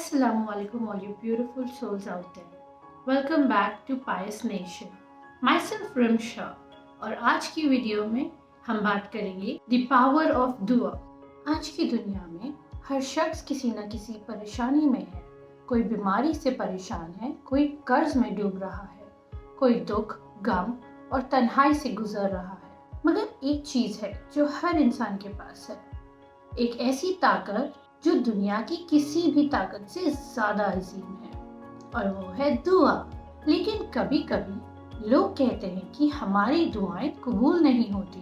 Assalamu alaikum all you beautiful souls out there. Welcome back to Pious Nation. Myself Rimsha और आज की video में हम बात करेंगे The Power of दुआ। आज की दुनिया में हर शख्स किसी न किसी परेशानी में है। कोई बीमारी से परेशान है, कोई कर्ज में डूब रहा है, कोई दुख, गम और तन्हाई से गुजर रहा है। मगर एक चीज है जो हर इंसान के पास है, एक ऐसी ताकत जो दुनिया की किसी भी ताकत से ज्यादा अजीम है, और वो है दुआ। लेकिन कभी कभी लोग कहते हैं कि हमारी दुआएं कबूल नहीं होती,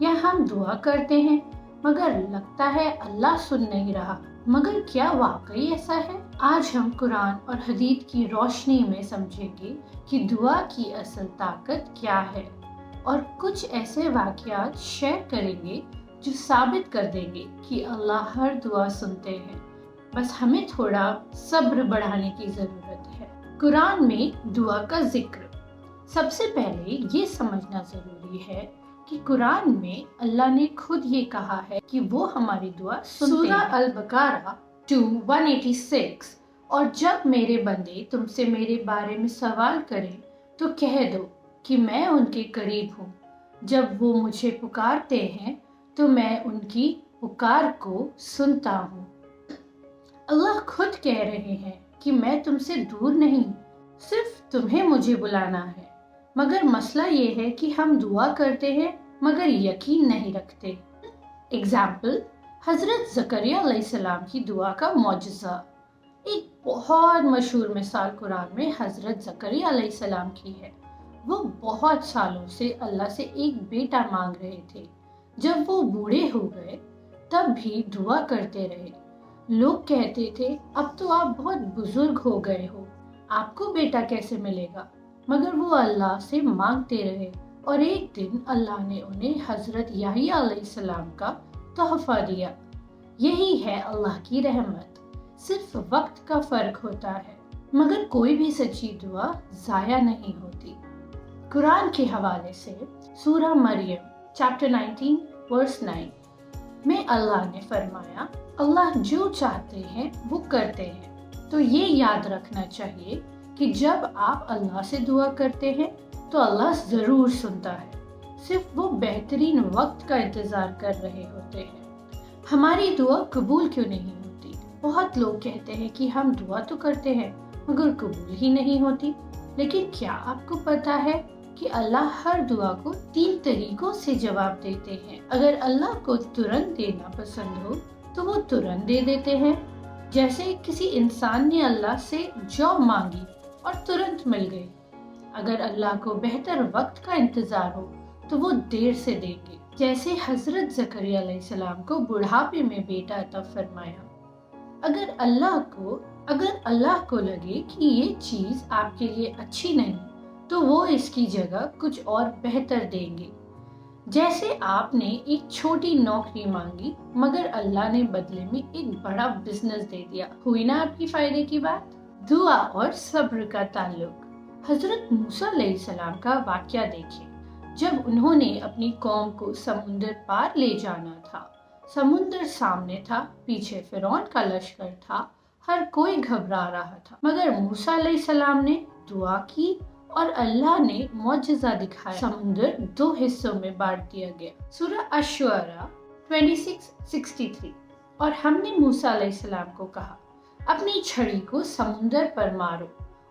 या हम दुआ करते हैं मगर लगता है अल्लाह सुन नहीं रहा। मगर क्या वाकई ऐसा है? आज हम कुरान और हदीस की रोशनी में समझेंगे कि दुआ की असल ताकत क्या है, और कुछ ऐसे वाकयात शेयर करेंगे जो साबित कर देंगे कि अल्लाह हर दुआ सुनते हैं। बस हमें थोड़ा सब्र बढ़ाने की जरूरत है। कुरान में दुआ का जिक्र। सबसे पहले ये समझना जरूरी है कि कुरान में अल्लाह ने खुद ये कहा है कि वो हमारी दुआ सुनते हैं। सूरह अल-बकरा 186। और जब मेरे बंदे तुमसे मेरे बारे में सवाल करें तो कह दो कि मैं उनके करीब हूँ। जब वो मुझे पुकारते हैं तो मैं उनकी पुकार को सुनता हूँ। अल्लाह खुद कह रहे हैं कि मैं तुमसे दूर नहीं, सिर्फ तुम्हें मुझे बुलाना है। मगर मसला ये है कि हम दुआ करते हैं मगर यकीन नहीं रखते। एग्जाम्पल, हजरत ज़करिया अलैहिस्सलाम की दुआ का मौजज़ा। एक बहुत मशहूर मिसाल कुरान में हजरत ज़करिया अलैहिस्सलाम की है। वो बहुत सालों से अल्लाह से एक बेटा मांग रहे थे। जब वो बूढ़े हो गए तब भी दुआ करते रहे। लोग कहते थे, अब तो आप बहुत बुजुर्ग हो गए हो, आपको बेटा कैसे मिलेगा? मगर वो अल्लाह से मांगते रहे, और एक दिन अल्लाह ने उन्हें हजरत याहिया अलैहिस्सलाम का तोहफा दिया। यही है अल्लाह की रहमत, सिर्फ वक्त का फर्क होता है। मगर कोई भी सच्ची दुआ जाया नहीं होती। कुरान के हवाले से सूरह मरियम चैप्टर 19 वर्स 9 में अल्लाह ने फरमाया, अल्लाह जो चाहते हैं वो करते हैं। तो ये याद रखना चाहिए कि जब आप अल्लाह से दुआ करते हैं तो अल्लाह जरूर सुनता है, सिर्फ वो बेहतरीन वक्त का इंतजार कर रहे होते हैं। हमारी दुआ कबूल क्यों नहीं होती? बहुत लोग कहते हैं कि हम दुआ तो करते हैं मगर कबूल ही नहीं होती। लेकिन क्या आपको पता है कि अल्लाह हर दुआ को 3 तरीकों से जवाब देते हैं। अगर अल्लाह को तुरंत देना पसंद हो तो वो तुरंत दे देते हैं। जैसे किसी इंसान ने अल्लाह से जॉब मांगी और तुरंत मिल गई। अगर अल्लाह को बेहतर वक्त का इंतजार हो तो वो देर से देंगे। जैसे हजरत ज़करिया अलैहिस्सलाम को बुढ़ापे में बेटा अता फरमाया। अगर अल्लाह को लगे कि ये चीज आपके लिए अच्छी नहीं तो वो इसकी जगह कुछ और बेहतर देंगे। जैसे आपने एक छोटी नौकरी मांगी मगर अल्लाह ने बदले में एक बड़ा बिजनेस दे दिया। हुई ना आपकी फायदे की बात? दुआ और सब्र का ताल्लुक। हजरत मूसा अलैहिस्सलाम का वाकया देखिए। जब उन्होंने अपनी कौम को समुंदर पार ले जाना था, समुंदर सामने था, पीछे फिरौन का लश्कर था, हर कोई घबरा रहा था। मगर मूसा अलैहिस्सलाम ने दुआ की और अल्लाह ने मौजज़ा दिखाया। समुंदर 2 हिस्सों में बांट दिया गया। सूरह अश-शुअरा 26:63। और हमने मूसा अलैहिस्सलाम को कहा, अपनी छड़ी को समुंदर पर मारो,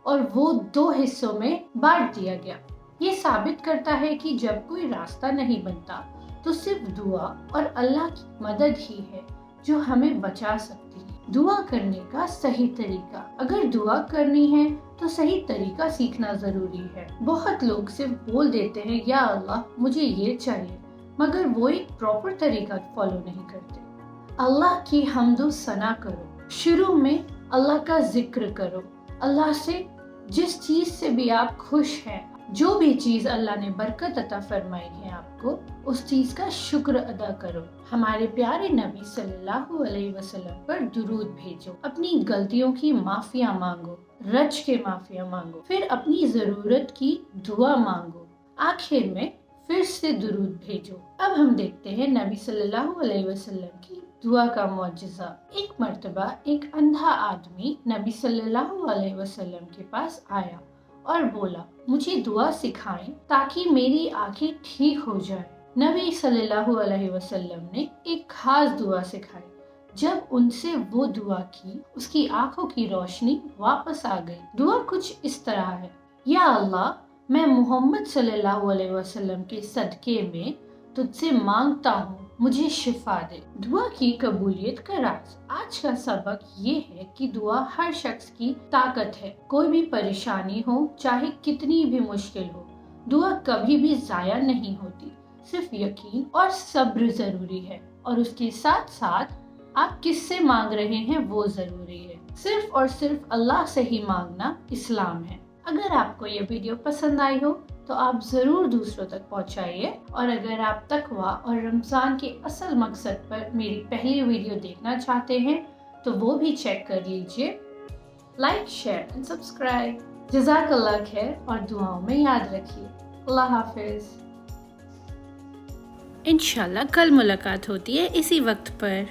और वो 2 हिस्सों में बांट दिया गया। ये साबित करता है कि जब कोई रास्ता नहीं बनता तो सिर्फ दुआ और अल्लाह की मदद ही है जो हमें बचा सकती है। दुआ करने का सही तरीका। अगर दुआ करनी है तो सही तरीका सीखना जरूरी है। बहुत लोग सिर्फ बोल देते हैं, या अल्लाह मुझे ये चाहिए, मगर वो एक प्रॉपर तरीका फॉलो नहीं करते। अल्लाह की हम्दो सना करो। शुरू में अल्लाह का जिक्र करो। अल्लाह से जिस चीज से भी आप खुश हैं, जो भी चीज अल्लाह ने बरकत अता फरमाई है आपको, उस चीज का शुक्र अदा करो। हमारे प्यारे नबी सल्लल्लाहु अलैहि वसल्लम पर दुरूद भेजो। अपनी गलतियों की माफिया मांगो, रज के माफिया मांगो, फिर अपनी जरूरत की दुआ मांगो, आखिर में फिर से दुरूद भेजो। अब हम देखते हैं नबी सल्लल्लाहु अलैहि वसल्लम की دعا کا معجزہ۔ ایک مرتبہ ایک اندھا آدمی نبی صلی اللہ علیہ وسلم کے پاس آیا اور بولا، مجھے دعا سکھائیں تاکہ میری آنکھیں ٹھیک ہو جائیں۔ نبی صلی اللہ علیہ وسلم نے ایک خاص دعا سکھائی۔ جب ان سے وہ دعا کی، اس کی آنکھوں کی روشنی واپس آ گئی۔ دعا کچھ اس طرح ہے، یا اللہ، میں محمد صلی اللہ علیہ وسلم کے صدقے میں تجھ سے مانگتا ہوں، مجھے شفا دے۔ دعا کی قبولیت کا راز۔ آج کا سبق یہ ہے کہ دعا ہر شخص کی طاقت ہے۔ کوئی بھی پریشانی ہو، چاہے کتنی بھی مشکل ہو، دعا کبھی بھی ضائع نہیں ہوتی۔ صرف یقین اور صبر ضروری ہے، اور اس کے ساتھ ساتھ آپ کس سے مانگ رہے ہیں وہ ضروری ہے۔ صرف اور صرف اللہ سے ہی مانگنا اسلام ہے۔ اگر آپ کو یہ ویڈیو پسند آئی ہو تو آپ ضرور دوسروں تک پہنچائیے، اور اگر آپ تقویٰ اور رمضان کے اصل مقصد پر میری پہلی ویڈیو دیکھنا چاہتے ہیں تو وہ بھی چیک کر لیجئے۔ لائک، شیئر اور سبسکرائب۔ جزاک اللہ خیر، اور دعاؤں میں یاد رکھیے۔ اللہ حافظ۔ انشاءاللہ کل ملاقات ہوتی ہے اسی وقت پر۔